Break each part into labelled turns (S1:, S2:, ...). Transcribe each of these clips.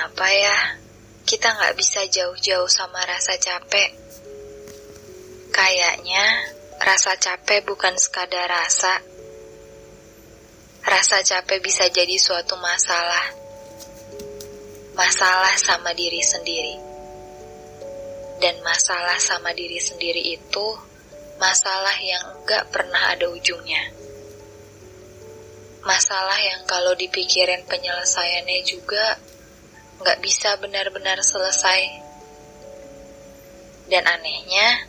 S1: Kenapa ya kita nggak bisa jauh-jauh sama rasa capek? Kayaknya rasa capek bukan sekadar rasa. Rasa capek bisa jadi suatu masalah. Masalah sama diri sendiri. Dan masalah sama diri sendiri itu masalah yang nggak pernah ada ujungnya. Masalah yang kalau dipikirin penyelesaiannya juga nggak bisa benar-benar selesai. Dan anehnya,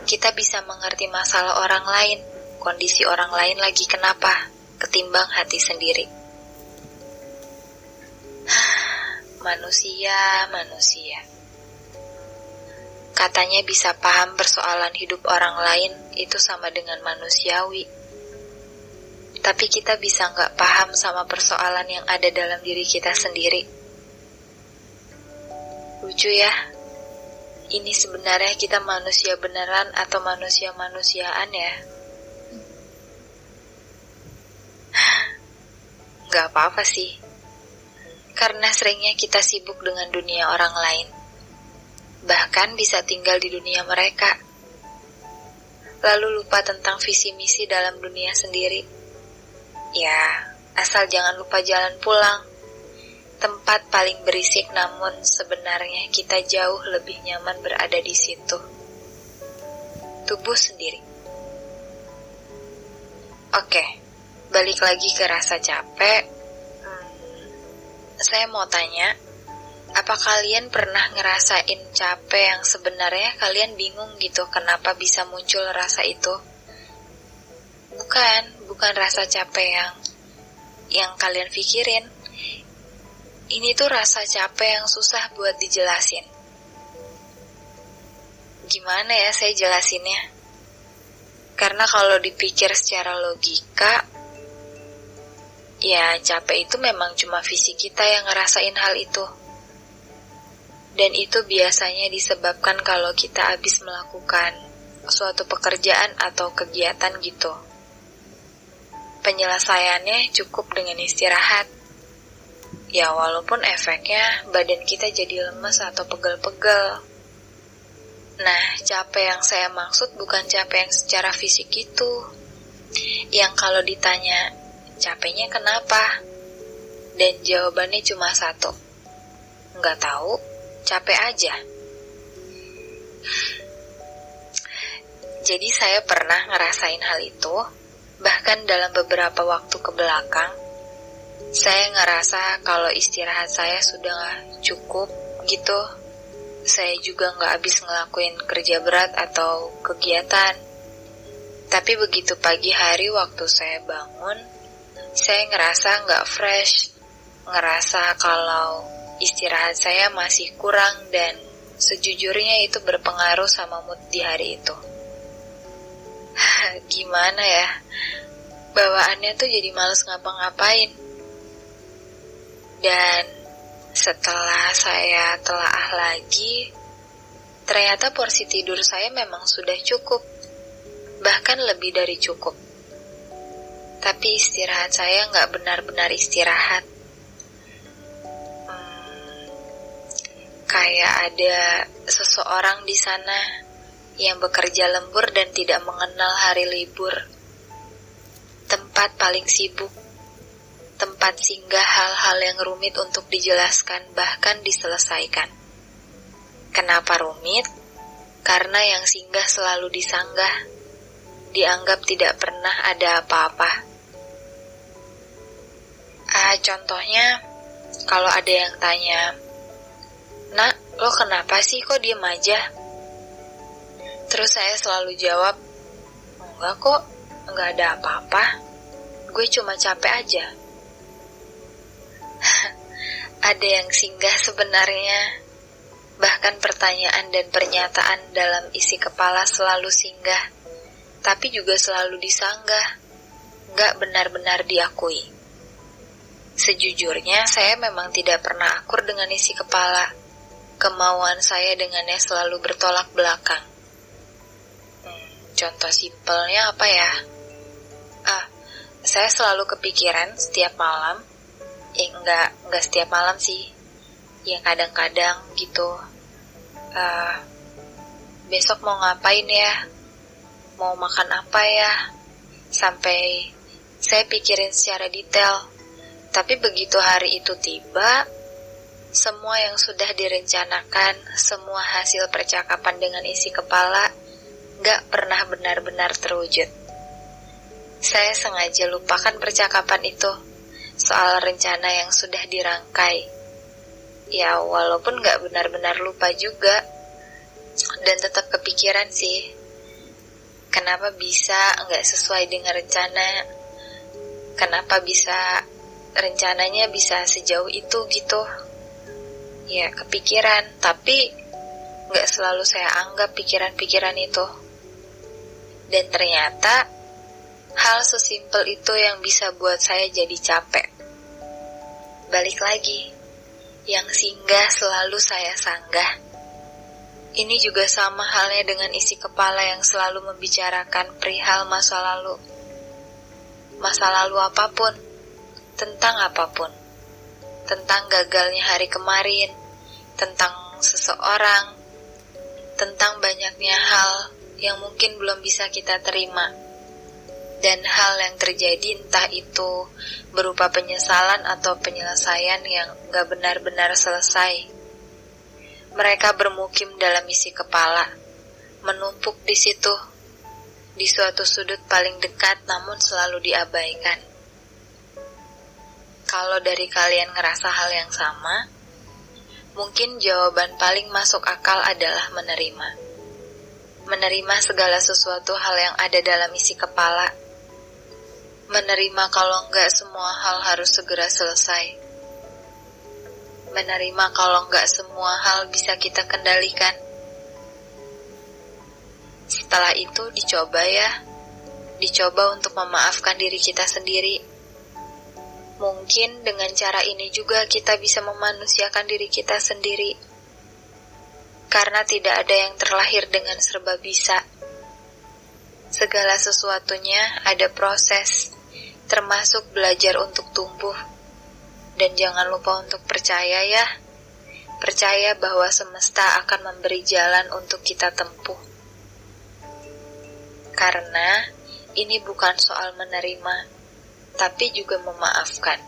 S1: kita bisa mengerti masalah orang lain, kondisi orang lain lagi kenapa, ketimbang hati sendiri. Manusia. Katanya bisa paham persoalan hidup orang lain itu sama dengan manusiawi. Tapi kita bisa nggak paham sama persoalan yang ada dalam diri kita sendiri. Lucu ya, ini sebenarnya kita manusia beneran atau manusia-manusiaan ya? Gak apa-apa sih, karena seringnya kita sibuk dengan dunia orang lain. Bahkan bisa tinggal di dunia mereka, lalu lupa tentang visi misi dalam dunia sendiri. Ya, asal jangan lupa jalan pulang. Tempat paling berisik namun sebenarnya kita jauh lebih nyaman berada di situ. Tubuh sendiri. Oke, balik lagi ke rasa capek. Saya mau tanya, apa kalian pernah ngerasain capek yang sebenarnya kalian bingung gitu kenapa bisa muncul rasa itu? Bukan rasa capek yang kalian pikirin. Ini tuh rasa capek yang susah buat dijelasin. Gimana ya saya jelasinnya? Karena kalau dipikir secara logika, ya capek itu memang cuma fisik kita yang ngerasain hal itu. Dan itu biasanya disebabkan kalau kita habis melakukan suatu pekerjaan atau kegiatan gitu. Penyelesaiannya cukup dengan istirahat. Ya walaupun efeknya badan kita jadi lemes atau pegel-pegel. Nah, capek yang saya maksud bukan capek yang secara fisik itu. Yang kalau ditanya, capeknya kenapa? Dan jawabannya cuma satu. Nggak tahu, capek aja. Jadi saya pernah ngerasain hal itu, bahkan dalam beberapa waktu kebelakang. Saya ngerasa kalau istirahat saya sudah gak cukup gitu. Saya juga gak habis ngelakuin kerja berat atau kegiatan. Tapi begitu pagi hari waktu saya bangun, saya ngerasa gak fresh. Ngerasa kalau istirahat saya masih kurang dan sejujurnya itu berpengaruh sama mood di hari itu. Gimana ya? Bawaannya tuh jadi males ngapa-ngapain. Dan setelah saya telaah lagi, ternyata porsi tidur saya memang sudah cukup, bahkan lebih dari cukup. Tapi istirahat saya nggak benar-benar istirahat. Kayak ada seseorang di sana yang bekerja lembur dan tidak mengenal hari libur. Tempat paling sibuk. Tempat singgah hal-hal yang rumit untuk dijelaskan bahkan diselesaikan. Kenapa rumit? Karena yang singgah selalu disanggah. Dianggap tidak pernah ada apa-apa. Contohnya, kalau ada yang tanya, "Nak, lo kenapa sih kok diem aja?" Terus saya selalu jawab, "Enggak kok, enggak ada apa-apa. Gue cuma capek aja." Ada yang singgah sebenarnya. Bahkan pertanyaan dan pernyataan dalam isi kepala selalu singgah, tapi juga selalu disanggah, gak benar-benar diakui. Sejujurnya saya memang tidak pernah akur dengan isi kepala. Kemauan saya dengannya selalu bertolak belakang. Contoh simpelnya apa ya? Saya selalu kepikiran setiap malam. Enggak setiap malam sih. Ya kadang-kadang gitu, besok mau ngapain ya, mau makan apa ya, sampai saya pikirin secara detail. Tapi begitu hari itu tiba, semua yang sudah direncanakan, semua hasil percakapan dengan isi kepala, gak pernah benar-benar terwujud. Saya sengaja lupakan percakapan itu, soal rencana yang sudah dirangkai. Ya walaupun gak benar-benar lupa juga, dan tetap kepikiran sih, kenapa bisa gak sesuai dengan rencana, kenapa bisa rencananya bisa sejauh itu gitu. Ya kepikiran, tapi gak selalu saya anggap pikiran-pikiran itu. Dan ternyata hal sesimpel itu yang bisa buat saya jadi capek. Balik lagi, yang singgah selalu saya sanggah. Ini juga sama halnya dengan isi kepala yang selalu membicarakan perihal masa lalu. Masa lalu apapun, tentang apapun. Tentang gagalnya hari kemarin, tentang seseorang, tentang banyaknya hal yang mungkin belum bisa kita terima. Dan hal yang terjadi entah itu berupa penyesalan atau penyelesaian yang gak benar-benar selesai. Mereka bermukim dalam isi kepala, menumpuk di situ, di suatu sudut paling dekat namun selalu diabaikan. Kalau dari kalian ngerasa hal yang sama, mungkin jawaban paling masuk akal adalah menerima. Menerima segala sesuatu hal yang ada dalam isi kepala. Menerima kalau enggak semua hal harus segera selesai. Menerima kalau enggak semua hal bisa kita kendalikan. Setelah itu dicoba ya. Dicoba untuk memaafkan diri kita sendiri. Mungkin dengan cara ini juga kita bisa memanusiakan diri kita sendiri. Karena tidak ada yang terlahir dengan serba bisa. Segala sesuatunya ada proses, termasuk belajar untuk tumbuh. Dan jangan lupa untuk percaya ya. Percaya bahwa semesta akan memberi jalan untuk kita tempuh. Karena ini bukan soal menerima, tapi juga memaafkan.